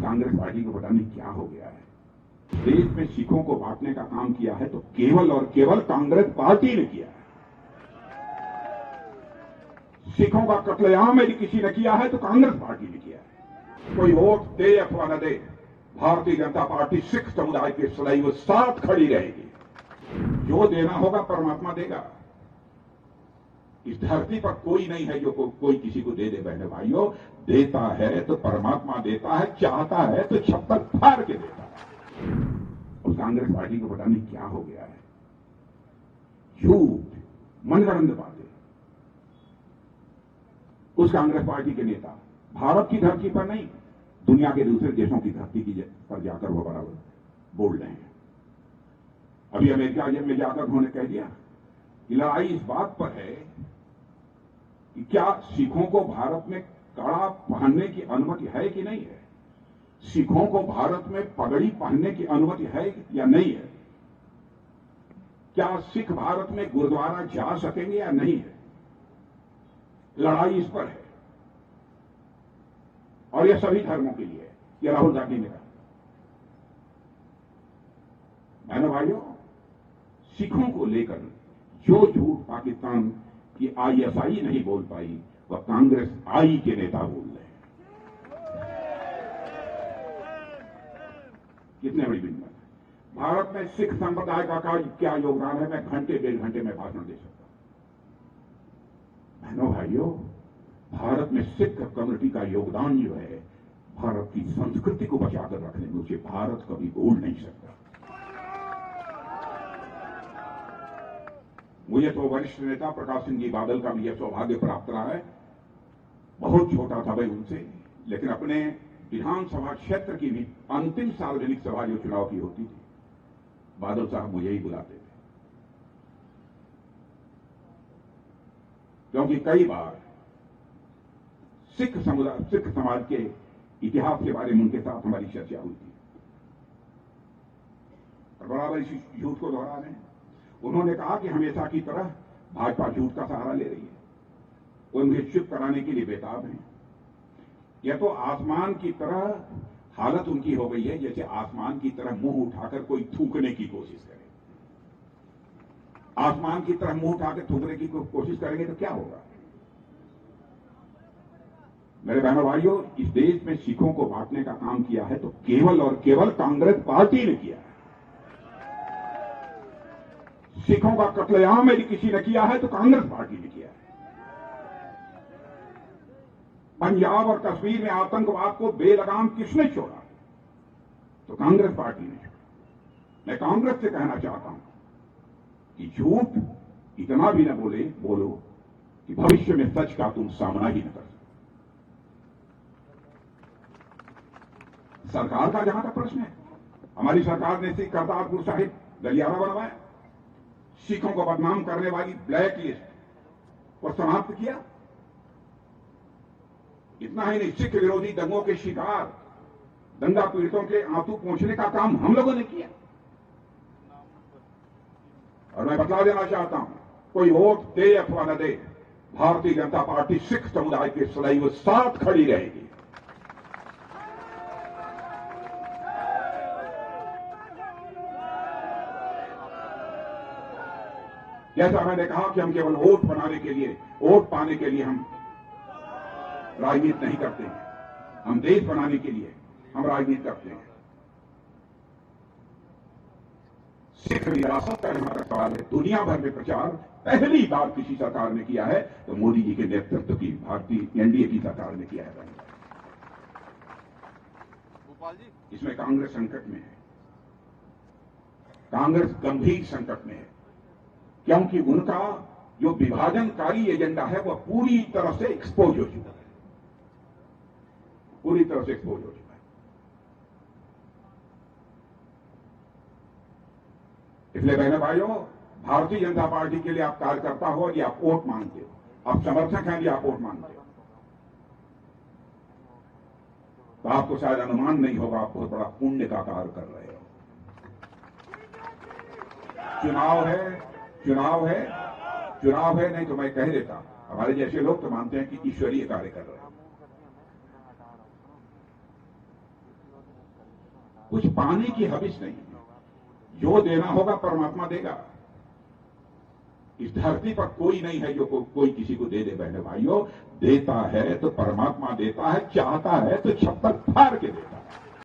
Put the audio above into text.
Congress party को पता नहीं क्या हो गया है। देश में सिखों को बांटने का काम किया है तो केवल और केवल कांग्रेस पार्टी ने किया है। सिखों का कत्लेआम यदि किसी ने किया है तो कांग्रेस पार्टी ने किया है। कोई वोट दे अथवा न दे, भारतीय जनता पार्टी सिख समुदाय के सदैव साथ खड़ी रहेगी। जो देना होगा परमात्मा देगा। इस धरती पर कोई नहीं है जो कोई किसी को दे दे। बहने भाइयों, देता है तो परमात्मा देता है, चाहता है तो छप्पर फाड़ के देता है। और कांग्रेस पार्टी को पता नहीं क्या हो गया है। झूठ, मनगढ़ंत बातें। उस कांग्रेस पार्टी के नेता भारत की धरती पर नहीं, दुनिया के दूसरे देशों की धरती की पर जाकर वो बराबर बोल रहे हैं। अभी अमेरिका में जाकर उन्होंने कह दिया कि लड़ाई इस बात पर है कि क्या सिखों को भारत में कड़ा पहनने की अनुमति है कि नहीं है। सिखों को भारत में पगड़ी पहनने की अनुमति है या नहीं है। क्या सिख भारत में गुरुद्वारा जा सकेंगे या नहीं है। लड़ाई इस पर है और यह सभी धर्मों के लिए है। यह राहुल गांधी ने कहा। बहनों भाइयों, सिखों को लेकर जो झूठ पाकिस्तान की आईएसआई नहीं बोल पाई, वह कांग्रेस आई के नेता बोल रहे हैं। कितने बड़ी बिंदु है। भारत में सिख संप्रदाय का क्या योगदान है, मैं घंटे डेढ़ घंटे में भाषण दे सकता हूं। बहनों भाइयों, भारत में सिख कम्युनिटी का योगदान जो है, भारत की संस्कृति को बचाकर रखने में उसे भारत कभी भूल नहीं सकता। मुझे तो वरिष्ठ नेता प्रकाश सिंह जी बादल का भी यह सौभाग्य प्राप्त रहा है। बहुत छोटा था भाई उनसे, लेकिन अपने विधानसभा क्षेत्र की भी अंतिम सार्वजनिक सभा जो चुनाव की होती थी, बादल साहब मुझे ही बुलाते थे। क्योंकि कई बार सिख समाज के इतिहास के बारे में उनके साथ हमारी चर्चा हुई थी और बराबर इसी झूठ को दोहरा रहे हैं। उन्होंने कहा कि हमेशा की तरह भाजपा झूठ का सहारा ले रही है। वो मुझे चुप कराने के लिए बेताब हैं। यह तो आसमान की तरह हालत उनकी हो गई है, जैसे आसमान की तरह मुंह उठाकर कोई थूकने की कोशिश करे। आसमान की तरह मुंह उठाकर थूकने की कोशिश करेंगे तो क्या होगा। मेरे बहनों भाइयों, इस देश में सिखों को बांटने का काम किया है तो केवल और केवल कांग्रेस पार्टी ने किया है। सिखों का कत्लेआम यदि किसी ने किया है तो कांग्रेस पार्टी ने किया है। पंजाब और कश्मीर में आतंकवाद को बेलगाम किसने छोड़ा, तो कांग्रेस पार्टी ने छोड़ा। मैं कांग्रेस से कहना चाहता हूं कि झूठ इतना भी न बोलो कि भविष्य में सच का तुम सामना ही न कर सको। सरकार का जहां तक प्रश्न है, हमारी सरकार ने सिख करतारपुर साहिब गलियारा बनवाया, सिखों को बदनाम करने वाली ब्लैक लिस्ट को समाप्त किया। इतना ही नहीं, सिख विरोधी दंगों के शिकार दंगा पीड़ितों के आंसू पोंछने का काम हम लोगों ने किया। और मैं बता देना चाहता हूं, कोई वोट दे अथवा न दे, भारतीय जनता पार्टी सिख समुदाय के सदैव साथ खड़ी रहेगी। जैसा मैंने कहा कि हम केवल वोट बनाने के लिए, वोट पाने के लिए हम राजनीति नहीं करते हैं। हम देश बनाने के लिए हम राजनीति करते हैं। सिख विरासत का जहां तक सवाल है, दुनिया भर में प्रचार पहली बार किसी सरकार ने किया है तो मोदी जी के नेतृत्व की भारतीय एनडीए की सरकार ने किया है। इसमें कांग्रेस संकट में है। कांग्रेस गंभीर संकट में है, क्योंकि उनका जो विभाजनकारी एजेंडा है वह पूरी तरह से एक्सपोज हो चुका है। पूरी तरह से एक्सपोज हो चुका है। इसलिए बहनों भाइयों, भारतीय जनता पार्टी के लिए आप कार्यकर्ता हो या आप वोट मांगते हो, आप समर्थक हैं या आप वोट मांगते हो, तो आपको शायद अनुमान नहीं होगा आप बहुत बड़ा पुण्य का कार्य कर रहे हो। चुनाव है नहीं तो मैं कह देता, हमारे जैसे लोग तो मानते हैं कि ईश्वरीय कार्य कर रहे हैं। कुछ पाने की हविस नहीं है। जो देना होगा परमात्मा देगा। इस धरती पर कोई नहीं है जो कोई किसी को दे दे। बहने भाइयों, देता है तो परमात्मा देता है, चाहता है तो छप्पर फाड़ के देता है।